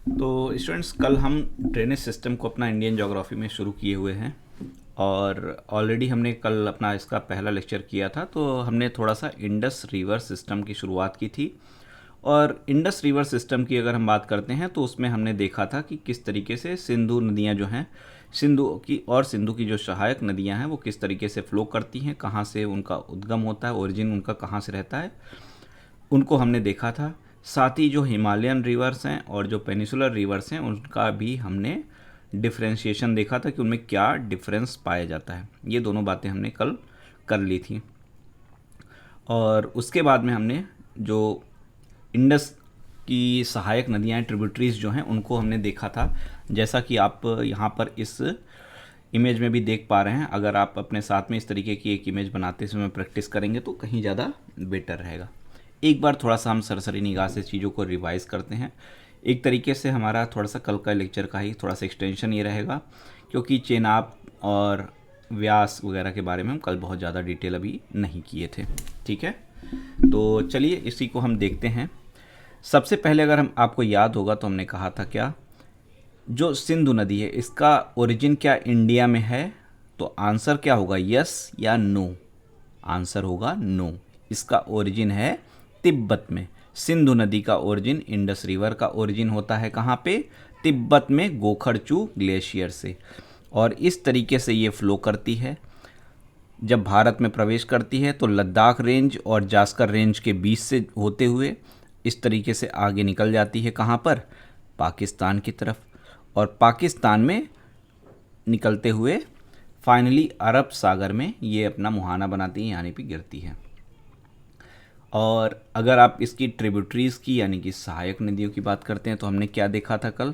तो स्टूडेंट्स, कल हम ड्रेनेज सिस्टम को अपना इंडियन ज्योग्राफी में शुरू किए हुए हैं और ऑलरेडी हमने कल अपना इसका पहला लेक्चर किया था। तो हमने थोड़ा सा इंडस रिवर सिस्टम की शुरुआत की थी। और इंडस रिवर सिस्टम की अगर हम बात करते हैं तो उसमें हमने देखा था कि किस तरीके से सिंधु नदियाँ जो हैं, सिंधु की जो सहायक नदियाँ हैं वो किस तरीके से फ़्लो करती हैं, कहाँ से उनका उद्गम होता है, ओरिजिन उनका कहाँ से रहता है, उनको हमने देखा था। साथ ही जो हिमालयन रिवर्स हैं और जो पेनिसुलर रिवर्स हैं उनका भी हमने डिफ्रेंशिएशन देखा था कि उनमें क्या डिफरेंस पाया जाता है। ये दोनों बातें हमने कल कर ली थी। और उसके बाद में हमने जो इंडस की सहायक नदियाँ हैं, ट्रिब्यूटरीज जो हैं, उनको हमने देखा था। जैसा कि आप यहाँ पर इस इमेज में भी देख पा रहे हैं। अगर आप अपने साथ में इस तरीके की एक इमेज बनाते समय प्रैक्टिस करेंगे तो कहीं ज़्यादा बेटर रहेगा। एक बार थोड़ा सा हम सरसरी निगाह से चीज़ों को रिवाइज़ करते हैं। एक तरीके से हमारा थोड़ा सा कल का लेक्चर का ही थोड़ा सा एक्सटेंशन ये रहेगा, क्योंकि चेनाब और व्यास वगैरह के बारे में हम कल बहुत ज़्यादा डिटेल अभी नहीं किए थे। ठीक है, तो चलिए इसी को हम देखते हैं। सबसे पहले अगर हम आपको याद होगा तो हमने कहा था क्या, जो सिंधु नदी है इसका ओरिजिन क्या इंडिया में है? तो आंसर क्या होगा, यस या नो? आंसर होगा नो। इसका ओरिजिन है तिब्बत में। सिंधु नदी का ओरिजिन, इंडस रिवर का ओरिजिन होता है कहाँ पे? तिब्बत में, गोखरचू ग्लेशियर से। और इस तरीके से ये फ्लो करती है। जब भारत में प्रवेश करती है तो लद्दाख रेंज और जास्कर रेंज के बीच से होते हुए इस तरीके से आगे निकल जाती है कहाँ पर? पाकिस्तान की तरफ। और पाकिस्तान में निकलते हुए फाइनली अरब सागर में ये अपना मुहाना बनाती है, यानी कि गिरती है। और अगर आप इसकी ट्रिब्यूटरीज़ की यानी कि सहायक नदियों की बात करते हैं तो हमने क्या देखा था कल?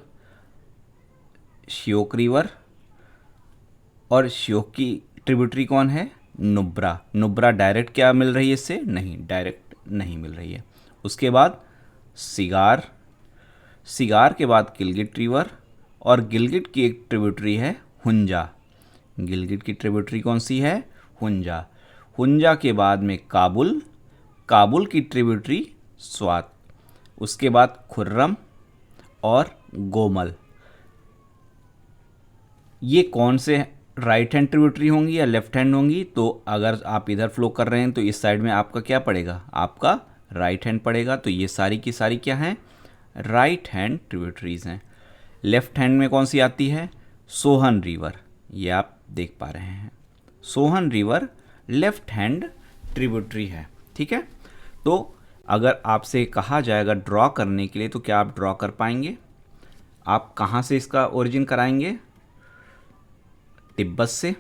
श्योक रिवर। और श्योक की ट्रिब्यूटरी कौन है? नुब्रा। नुब्रा डायरेक्ट क्या मिल रही है इससे? नहीं, डायरेक्ट नहीं मिल रही है। उसके बाद सिगार। सिगार के बाद गिलगिट रिवर। और गिलगिट की एक ट्रिब्यूटरी है हुंजा। गिलगिट की ट्रिब्यूटरी कौन सी है? हुंजा। हुंजा के बाद में काबुल। काबुल की ट्रिब्यूटरी स्वात। उसके बाद खुर्रम और गोमल। ये कौन से राइट हैंड ट्रिब्यूटरी होंगी या लेफ्ट हैंड होंगी? तो अगर आप इधर फ्लो कर रहे हैं तो इस साइड में आपका क्या पड़ेगा? आपका राइट हैंड पड़ेगा। तो ये सारी की सारी क्या हैं? राइट हैंड ट्रिब्यूटरीज हैं। लेफ्ट हैंड में कौन सी आती है? सोहन रिवर। ये आप देख पा रहे हैं, Sohan river left hand tributary है। ठीक है, तो अगर आपसे कहा जाएगा ड्रॉ करने के लिए तो क्या आप ड्रॉ कर पाएंगे? आप कहाँ से इसका ओरिजिन कराएंगे? तिब्बत से।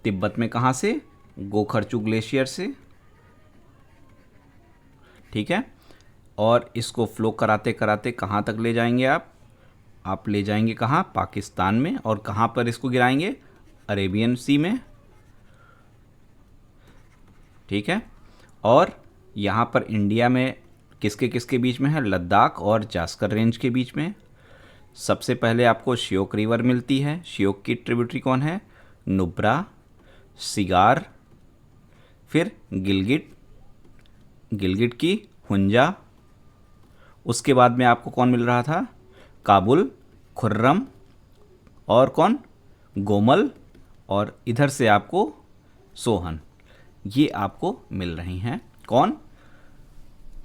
तिब्बत में कहाँ से? गोखरचू ग्लेशियर से। ठीक है, और इसको फ्लो कराते कराते कहाँ तक ले जाएंगे आप ले जाएंगे कहाँ? पाकिस्तान में। और कहाँ पर इसको गिराएंगे? अरेबियन सी में। ठीक है, और यहाँ पर इंडिया में किसके किसके बीच में है? लद्दाख और जास्कर रेंज के बीच में। सबसे पहले आपको श्योक रिवर मिलती है। श्योक की ट्रिब्यूटरी कौन है? नुब्रा, सिगार, फिर गिलगिट, गिलगिट की हुंजा। उसके बाद में आपको कौन मिल रहा था? काबुल, खुर्रम और कौन? गोमल। और इधर से आपको सोहन। ये आपको मिल रही हैं कौन?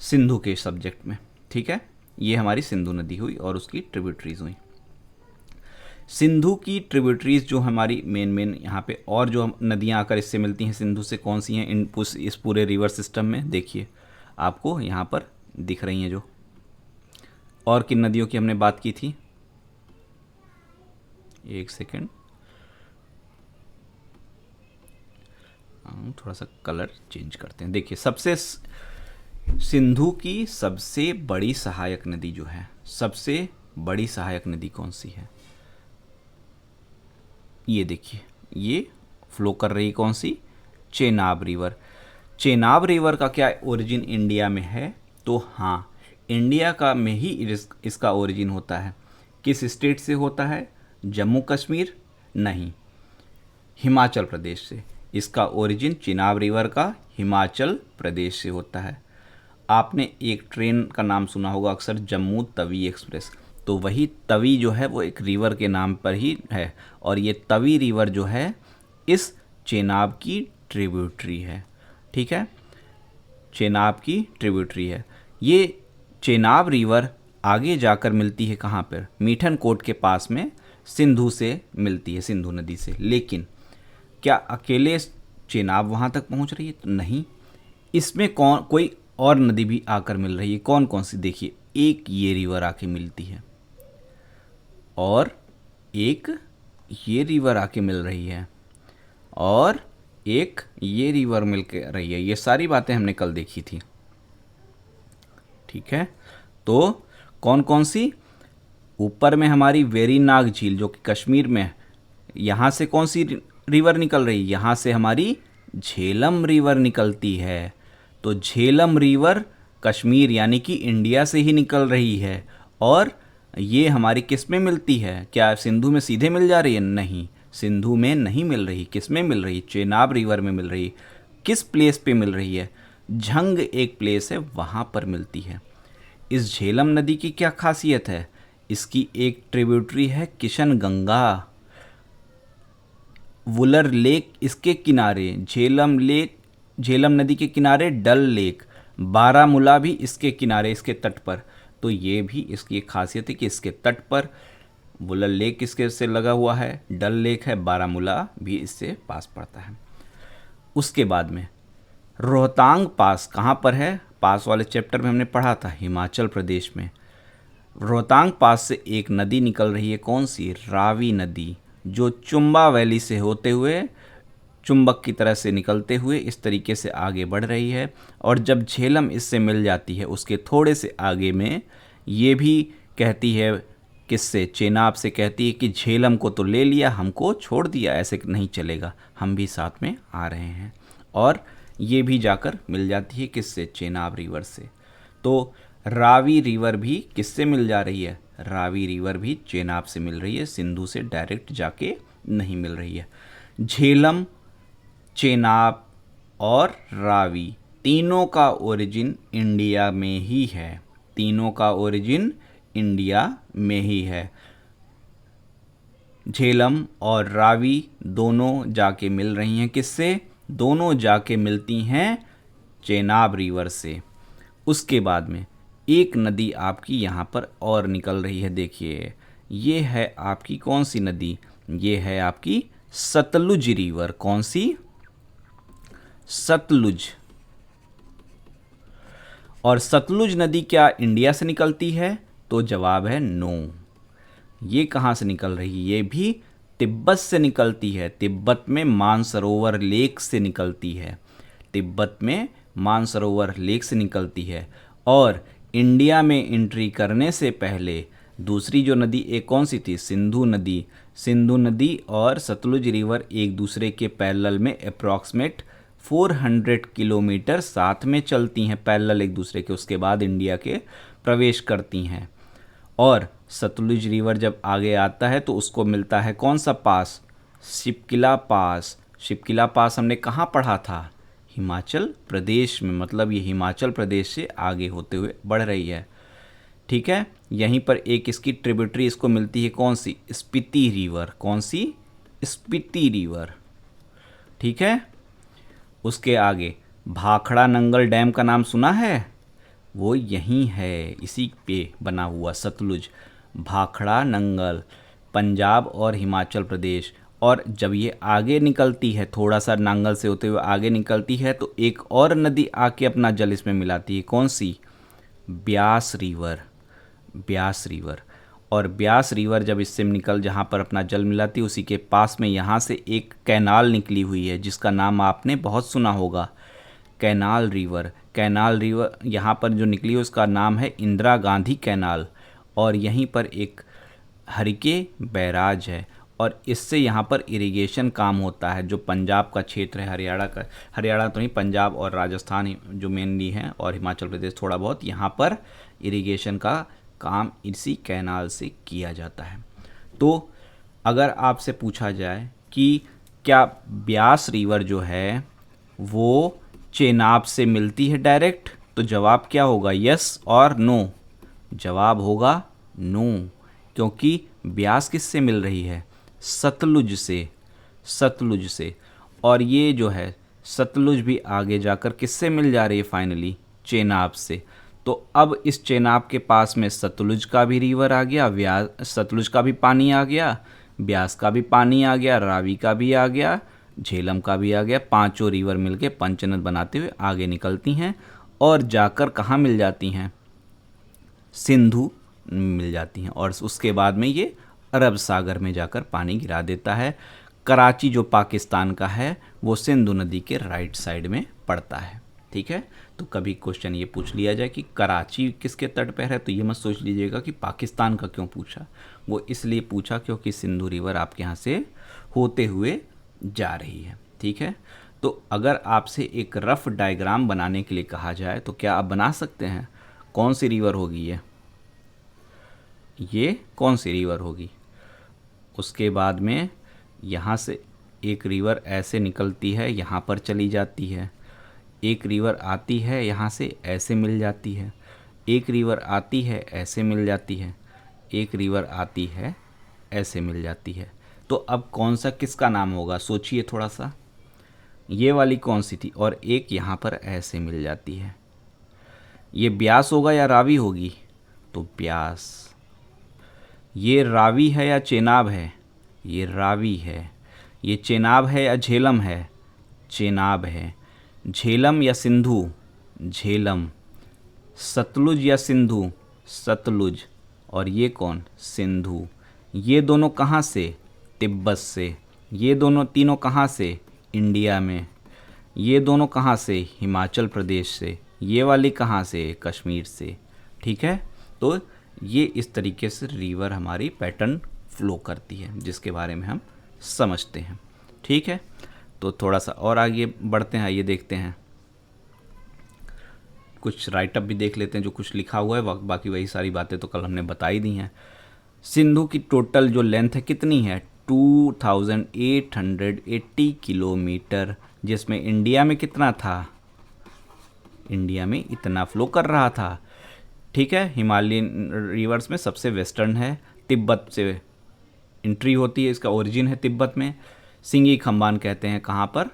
सिंधु के सब्जेक्ट में। ठीक है, ये हमारी सिंधु नदी हुई और उसकी ट्रिब्यूटरीज हुई। सिंधु की ट्रिब्यूटरीज जो हमारी मेन यहाँ पे और जो नदियाँ आकर इससे मिलती हैं सिंधु से, कौन सी हैं इस पूरे रिवर सिस्टम में? देखिए आपको यहाँ पर दिख रही हैं जो। और किन नदियों की हमने बात की थी? एक सेकेंड, थोड़ा सा कलर चेंज करते हैं। देखिए, सिंधु की सबसे बड़ी सहायक नदी जो है, सबसे बड़ी सहायक नदी कौन सी है? ये देखिए, ये फ्लो कर रही कौन सी? चेनाब रिवर। चेनाब रिवर का क्या ओरिजिन इंडिया में है? तो हाँ, इंडिया का में ही इसका ओरिजिन होता है। किस स्टेट से होता है? जम्मू कश्मीर? नहीं, हिमाचल प्रदेश से। इसका ओरिजिन चेनाब रिवर का हिमाचल प्रदेश से होता है। आपने एक ट्रेन का नाम सुना होगा अक्सर, जम्मू तवी एक्सप्रेस। तो वही तवी जो है वो एक रिवर के नाम पर ही है, और ये तवी रिवर जो है इस चेनाब की ट्रिब्यूटरी है। ठीक है, चेनाब की ट्रिब्यूटरी है। ये चेनाब रिवर आगे जाकर मिलती है कहाँ पर, मीठन कोट के पास में सिंधु से मिलती है, सिंधु नदी से। लेकिन क्या अकेले चेनाब वहाँ तक पहुँच रही है? तो नहीं, इसमें कोई और नदी भी आकर मिल रही है। कौन कौन सी? देखिए, एक ये रिवर आके मिलती है, और एक ये रिवर आके मिल रही है, और एक ये रिवर मिल के रही है। ये सारी बातें हमने कल देखी थी। ठीक है, तो कौन कौन सी? ऊपर में हमारी वेरीनाग झील जो कि कश्मीर में है, यहाँ से कौन सी रिवर निकल रही है? यहाँ से हमारी झेलम रिवर निकलती है। तो झेलम रिवर कश्मीर यानी कि इंडिया से ही निकल रही है, और ये हमारी किस में मिलती है? क्या सिंधु में सीधे मिल जा रही है? नहीं, सिंधु में नहीं मिल रही। किस में मिल रही? चेनाब रिवर में मिल रही। किस प्लेस पे मिल रही है? झंग एक प्लेस है, वहाँ पर मिलती है। इस झेलम नदी की क्या खासियत है? इसकी एक ट्रिब्यूटरी है किशन गंगा। वुलर लेक इसके किनारे, झेलम नदी के किनारे डल लेक, बारामूला भी इसके किनारे, इसके तट पर। तो ये भी इसकी एक खासियत है कि इसके तट पर वुलर लेक इसके से लगा हुआ है, डल लेक है, बारामूला भी इससे पास पड़ता है। उसके बाद में रोहतांग पास कहाँ पर है? पास वाले चैप्टर में हमने पढ़ा था, हिमाचल प्रदेश में। रोहतांग पास से एक नदी निकल रही है, कौन सी? रावी नदी, जो चुम्बा वैली से होते हुए चुंबक की तरह से निकलते हुए इस तरीके से आगे बढ़ रही है। और जब झेलम इससे मिल जाती है, उसके थोड़े से आगे में ये भी कहती है, किससे? चेनाब से कहती है कि झेलम को तो ले लिया, हमको छोड़ दिया, ऐसे नहीं चलेगा, हम भी साथ में आ रहे हैं। और ये भी जाकर मिल जाती है किससे? चेनाब रिवर से। तो रावी रिवर भी किससे मिल जा रही है? रावी रिवर भी चेनाब से मिल रही है, सिंधु से डायरेक्ट जाके नहीं मिल रही है। झेलम, चेनाब और रावी तीनों का ओरिजिन इंडिया में ही है। तीनों का ओरिजिन इंडिया में ही है। झेलम और रावी दोनों जाके मिल रही हैं किससे? दोनों जाके मिलती हैं चेनाब रिवर से। उसके बाद में एक नदी आपकी यहाँ पर और निकल रही है। देखिए, ये है आपकी कौन सी नदी? ये है आपकी सतलुज रिवर। कौन सी? सतलुज। और सतलुज नदी क्या इंडिया से निकलती है? तो जवाब है नो। ये कहाँ से निकल रही है? ये भी तिब्बत से निकलती है। तिब्बत में मानसरोवर लेक से निकलती है। तिब्बत में मानसरोवर लेक से निकलती है। और इंडिया में एंट्री करने से पहले दूसरी जो नदी एक कौन सी थी? सिंधु नदी। सिंधु नदी और सतलुज रिवर एक दूसरे के पैरेलल में अप्रॉक्सीमेट 400 किलोमीटर साथ में चलती हैं, पैरेलल एक दूसरे के। उसके बाद इंडिया के प्रवेश करती हैं। और सतलुज रिवर जब आगे आता है तो उसको मिलता है कौन सा पास? शिपकिला पास। शिपकिला पास हमने कहाँ पढ़ा था? हिमाचल प्रदेश में। मतलब ये हिमाचल प्रदेश से आगे होते हुए बढ़ रही है। ठीक है, यहीं पर एक इसकी ट्रिब्यूटरी इसको मिलती है, कौन सी? स्पीति रिवर। कौन सी? स्पीति रिवर। ठीक है, उसके आगे भाखड़ा नंगल डैम का नाम सुना है? वो यहीं है, इसी पे बना हुआ सतलुज। भाखड़ा नंगल, पंजाब और हिमाचल प्रदेश। और जब ये आगे निकलती है, थोड़ा सा नांगल से होते हुए आगे निकलती है, तो एक और नदी आके अपना जल इसमें मिलाती है। कौन सी? ब्यास रिवर। ब्यास रिवर। और ब्यास रिवर जब इससे निकल जहाँ पर अपना जल मिलाती है, उसी के पास में यहाँ से एक कैनाल निकली हुई है जिसका नाम आपने बहुत सुना होगा, कैनाल रिवर। कैनाल रिवर यहाँ पर जो निकली है उसका नाम है इंदिरा गांधी कैनाल। और यहीं पर एक हरिके बैराज है, और इससे यहाँ पर इरिगेशन काम होता है। जो पंजाब का क्षेत्र है, हरियाणा का, हरियाणा तो नहीं, पंजाब और राजस्थान जो मेनली है, और हिमाचल प्रदेश थोड़ा बहुत, यहाँ पर इरिगेशन का काम इसी कैनाल से किया जाता है। तो अगर आपसे पूछा जाए कि क्या ब्यास रिवर जो है वो चेनाब से मिलती है डायरेक्ट, तो जवाब क्या होगा, यस और नो? जवाब होगा नो, क्योंकि ब्यास किससे मिल रही है, सतलुज से, सतलुज से। और ये जो है सतलुज भी आगे जाकर किससे मिल जा रही है फाइनली, चेनाब से। तो अब इस चेनाब के पास में सतलुज का भी रिवर आ गया, व्यास सतलुज का भी पानी आ गया, ब्यास का भी पानी आ गया, रावी का भी आ गया, झेलम का भी आ गया। पांचों रिवर मिलके पंचनद बनाते हुए आगे निकलती हैं और जाकर कहाँ मिल जाती हैं, सिंधु मिल जाती हैं। और उसके बाद में ये अरब सागर में जाकर पानी गिरा देता है। कराची जो पाकिस्तान का है वो सिंधु नदी के राइट साइड में पड़ता है। ठीक है, तो कभी क्वेश्चन ये पूछ लिया जाए कि कराची किसके तट पर है, तो ये मत सोच लीजिएगा कि पाकिस्तान का क्यों पूछा। वो इसलिए पूछा क्योंकि सिंधु रिवर आपके यहाँ से होते हुए जा रही है। ठीक है, तो अगर आपसे एक रफ डायग्राम बनाने के लिए कहा जाए तो क्या आप बना सकते हैं, कौन सी रिवर होगी ये कौन सी रिवर होगी? उसके बाद में यहाँ से एक रिवर ऐसे निकलती है, यहाँ पर चली जाती है, एक रिवर आती है यहाँ से ऐसे मिल जाती है, एक रिवर आती है ऐसे मिल जाती है, एक रिवर आती है ऐसे मिल जाती है। तो अब कौन सा किसका नाम होगा, सोचिए थोड़ा सा। ये वाली कौन सी थी, और एक यहाँ पर ऐसे मिल जाती है, ये ब्यास होगा या रावी होगी? तो ब्यास। ये रावी है या चेनाब है? ये रावी है। ये चेनाब है या झेलम है? चेनाब है। झेलम या सिंधु? झेलम। सतलुज या सिंधु? सतलुज। और ये कौन, सिंधु। ये दोनों कहाँ से, तिब्बत से। ये दोनों तीनों कहाँ से, इंडिया में। ये दोनों कहाँ से, हिमाचल प्रदेश से। ये वाली कहाँ से, कश्मीर से। ठीक है, तो ये इस तरीके से रिवर हमारी पैटर्न फ्लो करती है, जिसके बारे में हम समझते हैं। ठीक है, तो थोड़ा सा और आगे बढ़ते हैं, ये देखते हैं, कुछ राइटअप भी देख लेते हैं जो कुछ लिखा हुआ है। बाकी वही सारी बातें तो कल हमने बता ही दी हैं। सिंधु की टोटल जो लेंथ है कितनी है, 2880 किलोमीटर, जिसमें इंडिया में कितना था, इंडिया में इतना फ्लो कर रहा था। ठीक है, हिमालयन रिवर्स में सबसे वेस्टर्न है, तिब्बत से एंट्री होती है, इसका ओरिजिन है तिब्बत में। सिंगी खम्बान कहते हैं कहाँ पर,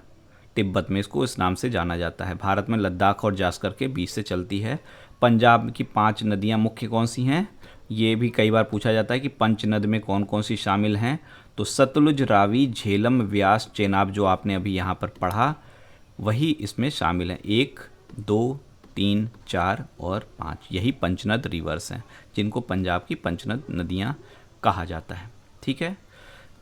तिब्बत में, इसको इस नाम से जाना जाता है। भारत में लद्दाख और जास्कर के बीच से चलती है। पंजाब की 5 नदियाँ मुख्य कौन सी हैं, ये भी कई बार पूछा जाता है कि पंचनद में कौन कौन सी शामिल हैं। तो सतलुज, रावी, झेलम, व्यास, चेनाब जो आपने अभी यहाँ पर पढ़ा वही इसमें शामिल है। 1, 2, 3, 4 और 5, यही पंचनद रिवर्स हैं जिनको पंजाब की पंचनद नदियाँ कहा जाता है। ठीक है,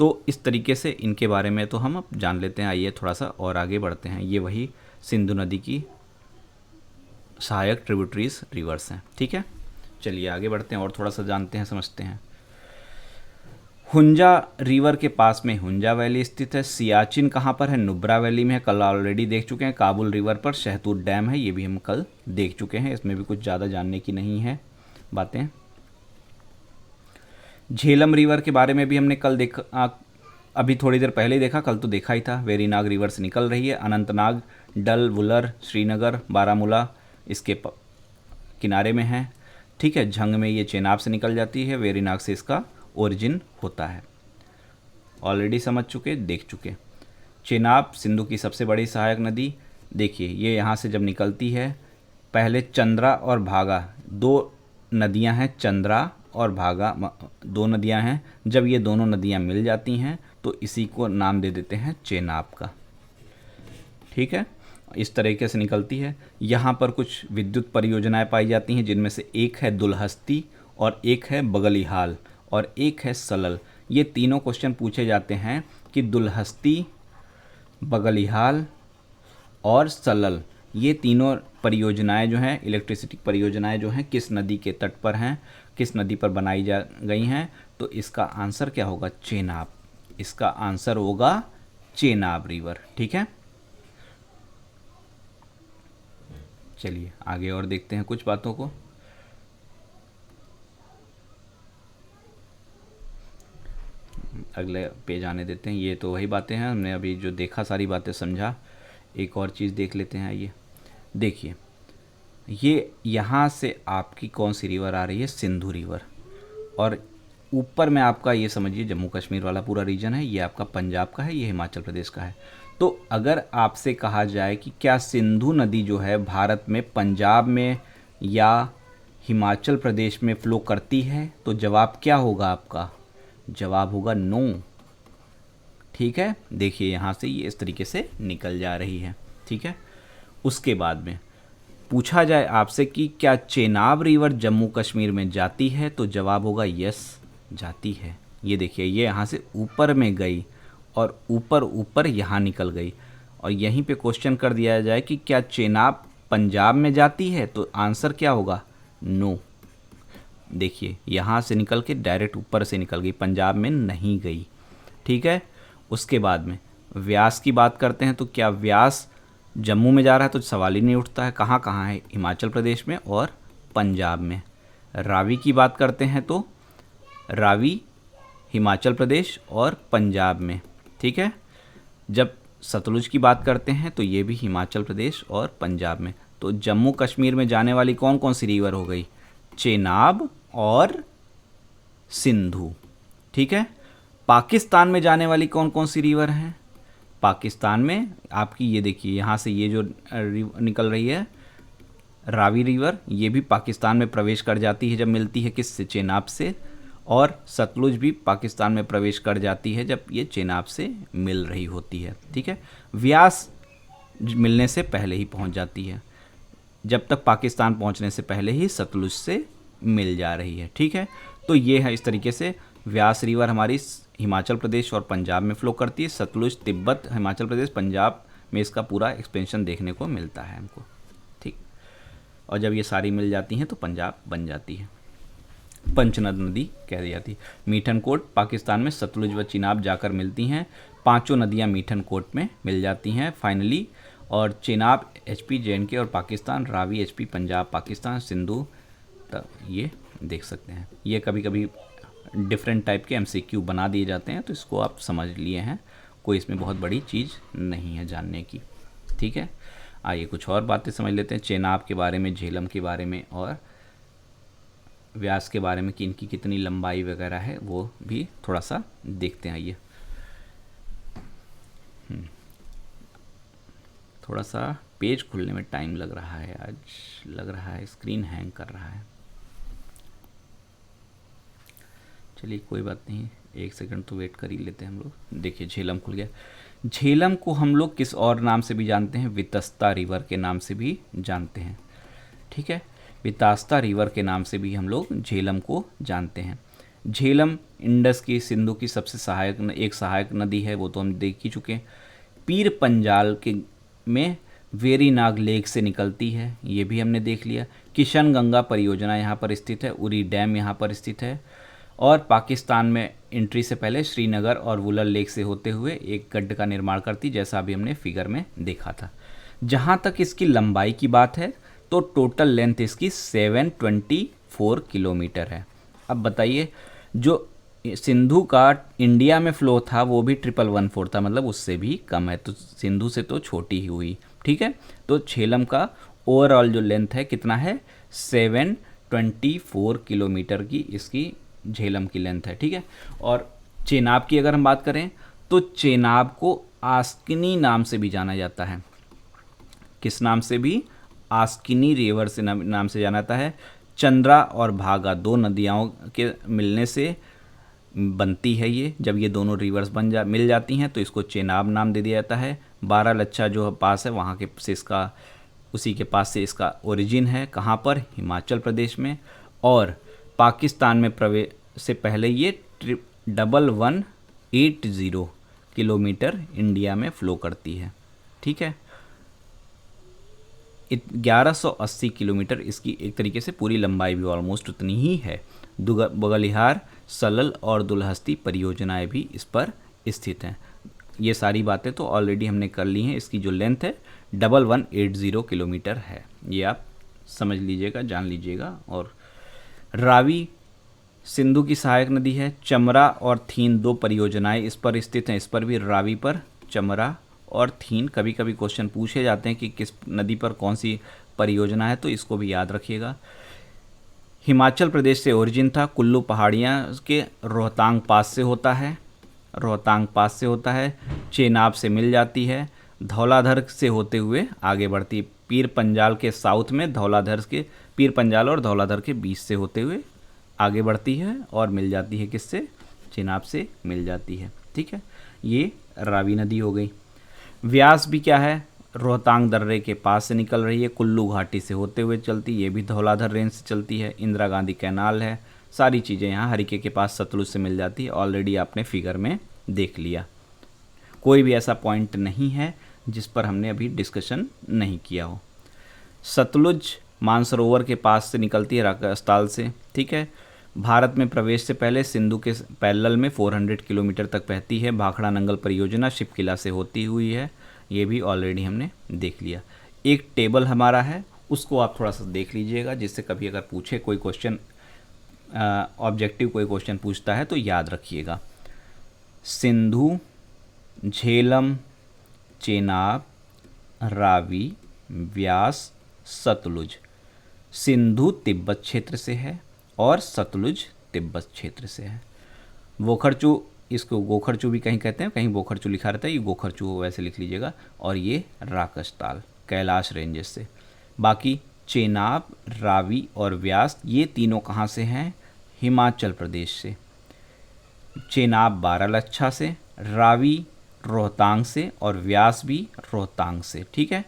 तो इस तरीके से इनके बारे में तो हम अब जान लेते हैं। आइए थोड़ा सा और आगे बढ़ते हैं। ये वही सिंधु नदी की सहायक ट्रिब्यूटरीज रिवर्स हैं। ठीक है, चलिए आगे बढ़ते हैं और थोड़ा सा जानते हैं, समझते हैं। हुंजा रिवर के पास में हुंजा वैली स्थित है। सियाचिन कहाँ पर है, नुब्रा वैली में है, कल ऑलरेडी देख चुके हैं। काबुल रिवर पर शहतूत डैम है, ये भी हम कल देख चुके हैं, इसमें भी कुछ ज़्यादा जानने की नहीं है बातें। झेलम रिवर के बारे में भी हमने कल देखा, अभी थोड़ी देर पहले ही देखा, कल तो देखा ही था। वेरीनाग रिवर से निकल रही है। अनंतनाग, डल, वुलर, श्रीनगर, बारामूला इसके किनारे में है। ठीक है, झंग में ये चेनाब से निकल जाती है, वेरीनाग से इसका ओरिजिन होता है। ऑलरेडी समझ चुके, देख चुके। चेनाब सिंधु की सबसे बड़ी सहायक नदी। देखिए ये यहाँ से जब निकलती है, पहले चंद्रा और भागा, 2 नदियाँ हैं, चंद्रा और भागा 2 नदियाँ हैं। जब ये दोनों नदियाँ मिल जाती हैं तो इसी को नाम दे देते हैं चेनाब का। ठीक है, इस तरीके से निकलती है। यहाँ पर कुछ विद्युत परियोजनाएं पाई जाती हैं, जिनमें से एक है दुलहस्ती और एक है बगलिहाल और एक है सलल। ये तीनों क्वेश्चन पूछे जाते हैं कि दुलहस्ती, बगलिहाल और सलल, ये तीनों परियोजनाएं जो हैं, इलेक्ट्रिसिटी परियोजनाएं जो हैं, किस नदी के तट पर हैं, किस नदी पर बनाई जा गई हैं। तो इसका आंसर क्या होगा, चेनाब। इसका आंसर होगा चेनाब रिवर। ठीक है, चलिए आगे और देखते हैं कुछ बातों को। अगले पेज आने देते हैं। ये तो वही बातें हैं, हमने अभी जो देखा सारी बातें समझा। एक और चीज़ देख लेते हैं। ये देखिए, ये यहाँ से आपकी कौन सी रिवर आ रही है, सिंधु रिवर। और ऊपर में आपका ये समझिए जम्मू कश्मीर वाला पूरा रीजन है, ये आपका पंजाब का है, ये हिमाचल प्रदेश का है। तो अगर आपसे कहा जाए कि क्या सिंधु नदी जो है भारत में पंजाब में या हिमाचल प्रदेश में फ़्लो करती है, तो जवाब क्या होगा आपका, जवाब होगा नो। ठीक है, देखिए यहाँ से ये इस तरीके से निकल जा रही है। ठीक है, उसके बाद में पूछा जाए आपसे कि क्या चेनाब रिवर जम्मू कश्मीर में जाती है, तो जवाब होगा यस, जाती है। ये देखिए ये यहाँ से ऊपर में गई और ऊपर ऊपर यहाँ निकल गई। और यहीं पे क्वेश्चन कर दिया जाए कि क्या चेनाब पंजाब में जाती है, तो आंसर क्या होगा, नो। देखिए यहाँ से निकल के डायरेक्ट ऊपर से निकल गई, पंजाब में नहीं गई। ठीक है, उसके बाद में व्यास की बात करते हैं, तो क्या व्यास जम्मू में जा रहा है, तो सवाल ही नहीं उठता है। कहाँ कहाँ है, हिमाचल प्रदेश में और पंजाब में। रावी की बात करते हैं तो रावी हिमाचल प्रदेश और पंजाब में। ठीक है, जब सतलुज की बात करते हैं तो ये भी हिमाचल प्रदेश और पंजाब में। तो जम्मू कश्मीर में जाने वाली कौन कौन सी रिवर हो गई, चेनाब और सिंधु। ठीक है, पाकिस्तान में जाने वाली कौन कौन सी रिवर हैं, पाकिस्तान में आपकी ये देखिए यहाँ से ये जो निकल रही है रावी रिवर, ये भी पाकिस्तान में प्रवेश कर जाती है जब मिलती है किससे, चेनाब से। और सतलुज भी पाकिस्तान में प्रवेश कर जाती है जब ये चेनाब से मिल रही होती है। ठीक है, व्यास मिलने से पहले ही पहुंच जाती है, जब तक पाकिस्तान पहुंचने से पहले ही सतलुज से मिल जा रही है। ठीक है, तो ये है इस तरीके से व्यास रिवर हमारी हिमाचल प्रदेश और पंजाब में फ़्लो करती है। सतलुज तिब्बत, हिमाचल प्रदेश, पंजाब में इसका पूरा एक्सपेंशन देखने को मिलता है हमको। ठीक, और जब ये सारी मिल जाती हैं तो पंजाब बन जाती है, पंचनद नदी कह दी जाती है। मीठनकोट पाकिस्तान में सतलुज व चिनाब जाकर मिलती हैं, पांचों नदियां मीठनकोट में मिल जाती हैं फाइनली। और चिनाब एचपी जेएनके और पाकिस्तान, रावी एचपी पंजाब पाकिस्तान, सिंधु तक ये देख सकते हैं। ये कभी कभी डिफरेंट टाइप के एमसीक्यू बना दिए जाते हैं, तो इसको आप समझ लिए हैं, कोई इसमें बहुत बड़ी चीज़ नहीं है जानने की। ठीक है, आइए कुछ और बातें समझ लेते हैं चेनाब के बारे में, झेलम के बारे में और व्यास के बारे में कि इनकी कितनी लंबाई वगैरह है, वो भी थोड़ा सा देखते हैं। आइए थोड़ा सा पेज खुलने में टाइम लग रहा है आज, लग रहा है स्क्रीन हैंग कर रहा है। चलिए कोई बात नहीं, एक सेकंड तो वेट कर ही लेते हैं हम लोग। देखिए झेलम खुल गया। झेलम को हम लोग किस और नाम से भी जानते हैं, वितस्ता रिवर के नाम से भी जानते हैं। ठीक है, वितस्ता रिवर के नाम से भी हम लोग झेलम को जानते हैं। झेलम इंडस की, सिंधु की सबसे सहायक नदी है, वो तो हम देख ही चुके हैं। पीर पंजाल के में वेरीनाग लेक से निकलती है, ये भी हमने देख लिया। किशन गंगा परियोजना यहाँ पर स्थित है, उरी डैम यहाँ पर स्थित है। और पाकिस्तान में एंट्री से पहले श्रीनगर और वुलर लेक से होते हुए एक गड्ढ का निर्माण करती, जैसा अभी हमने फिगर में देखा था। जहाँ तक इसकी लंबाई की बात है तो टोटल लेंथ इसकी 724 किलोमीटर है। अब बताइए, जो सिंधु का इंडिया में फ़्लो था वो भी 1114 था, मतलब उससे भी कम है, तो सिंधु से तो छोटी ही हुई। ठीक है, तो झेलम का ओवरऑल जो लेंथ है कितना है, 724 किलोमीटर की इसकी झेलम की लेंथ है। ठीक है, और चेनाब की अगर हम बात करें तो चेनाब को आस्किनी नाम से भी जाना जाता है। किस नाम से भी, आस्किनी रिवर से नाम से जाना जाता है। चंद्रा और भागा दो नदियों के मिलने से बनती है ये। जब ये दोनों रिवर्स मिल जाती हैं तो इसको चेनाब नाम दे दिया जाता है। बारालाचा जो पास है वहाँ के से इसका, उसी के पास से इसका ओरिजिन है। कहाँ पर, हिमाचल प्रदेश में। और पाकिस्तान में प्रवेश से पहले ये 1180 किलोमीटर इंडिया में फ़्लो करती है। ठीक है, 1180 किलोमीटर इसकी एक तरीके से पूरी लंबाई भी ऑलमोस्ट उतनी ही है। बगलिहार, सलल और दुलहस्ती परियोजनाएं भी इस पर स्थित हैं। ये सारी बातें तो ऑलरेडी हमने कर ली हैं। इसकी जो लेंथ है 1180 किलोमीटर है, ये आप समझ लीजिएगा, जान लीजिएगा। और रावी सिंधु की सहायक नदी है। चमरा और थीन दो परियोजनाएं इस पर स्थित हैं, इस पर भी रावी पर चमरा और थीन कभी कभी क्वेश्चन पूछे जाते हैं कि किस नदी पर कौन सी परियोजना है, तो इसको भी याद रखिएगा। हिमाचल प्रदेश से ओरिजिन था। कुल्लू पहाड़ियाँ के रोहतांग पास से होता है, रोहतांग पास से होता है। चेनाब से मिल जाती है। धौलाधर से होते हुए आगे बढ़ती है। पीर पंजाल के साउथ में, धौलाधर के पीर पंजाल और धौलाधर के बीच से होते हुए आगे बढ़ती है और मिल जाती है किससे? चेनाब से मिल जाती है। ठीक है, ये रावी नदी हो गई। व्यास भी क्या है? रोहतांग दर्रे के पास से निकल रही है, कुल्लू घाटी से होते हुए चलती, ये भी धौलाधर रेंज से चलती है। इंदिरा गांधी कैनाल है। सारी चीज़ें यहाँ हरिके के पास सतलुज से मिल जाती है। ऑलरेडी आपने फिगर में देख लिया। कोई भी ऐसा पॉइंट नहीं है जिस पर हमने अभी डिस्कशन नहीं किया हो। सतलुज मानसरोवर के पास से निकलती है, राजस्थान से। ठीक है, भारत में प्रवेश से पहले सिंधु के पैरेलल में 400 किलोमीटर तक बहती है। भाखड़ा नंगल परियोजना शिपकिला से होती हुई है, ये भी ऑलरेडी हमने देख लिया। एक टेबल हमारा है, उसको आप थोड़ा सा देख लीजिएगा, जिससे कभी अगर पूछे कोई क्वेश्चन, ऑब्जेक्टिव कोई क्वेश्चन पूछता है तो याद रखिएगा। सिंधु, झेलम, चेनाब, रावी, व्यास, सतलुज। सिंधु तिब्बत क्षेत्र से है और सतलुज तिब्बत क्षेत्र से है। वोखरचू, इसको गोखरचू भी कहीं कहते हैं, कहीं बोखरचू लिखा रहता है, ये गोखरचू वैसे लिख लीजिएगा। और ये राकसताल, कैलाश रेंजेस से। बाकी चेनाब, रावी और व्यास ये तीनों कहाँ से हैं? हिमाचल प्रदेश से। चेनाब बारालाचा से, रावी रोहतांग से और व्यास भी रोहतांग से। ठीक है,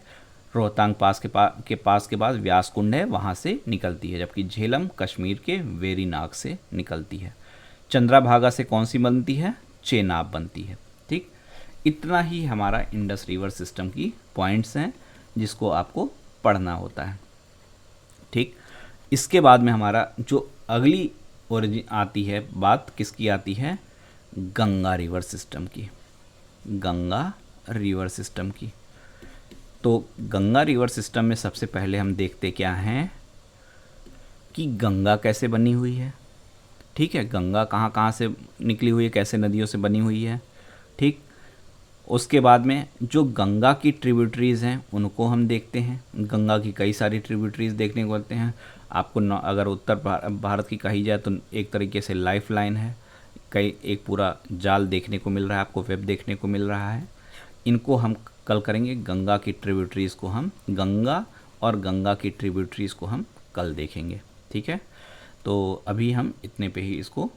रोहतांग पास के पास के बाद व्यास कुंड है, वहाँ से निकलती है। जबकि झेलम कश्मीर के वेरीनाग से निकलती है। चंद्रभागा से कौन सी बनती है? चेनाब बनती है। ठीक, इतना ही हमारा इंडस रिवर सिस्टम की पॉइंट्स हैं जिसको आपको पढ़ना होता है। ठीक, इसके बाद में हमारा जो अगली ओरिजिन आती है, बात किसकी आती है? गंगा रिवर सिस्टम की। गंगा रिवर सिस्टम की। तो गंगा रिवर सिस्टम में सबसे पहले हम देखते क्या हैं कि गंगा कैसे बनी हुई है। ठीक है, गंगा कहाँ कहाँ से निकली हुई है, कैसे नदियों से बनी हुई है। ठीक, उसके बाद में जो गंगा की ट्रिब्यूटरीज़ हैं उनको हम देखते हैं। गंगा की कई सारी ट्रिब्यूटरीज़ देखने को मिलते हैं आपको। अगर उत्तर भारत की कही जाए तो एक तरीके से लाइफ लाइन है, कई एक पूरा जाल देखने को मिल रहा है आपको, वेब देखने को मिल रहा है। इनको हम कल करेंगे। गंगा की ट्रिब्यूटरीज़ को हम, गंगा और गंगा की ट्रिब्यूटरीज़ को हम कल देखेंगे। ठीक है, तो अभी हम इतने पे ही इसको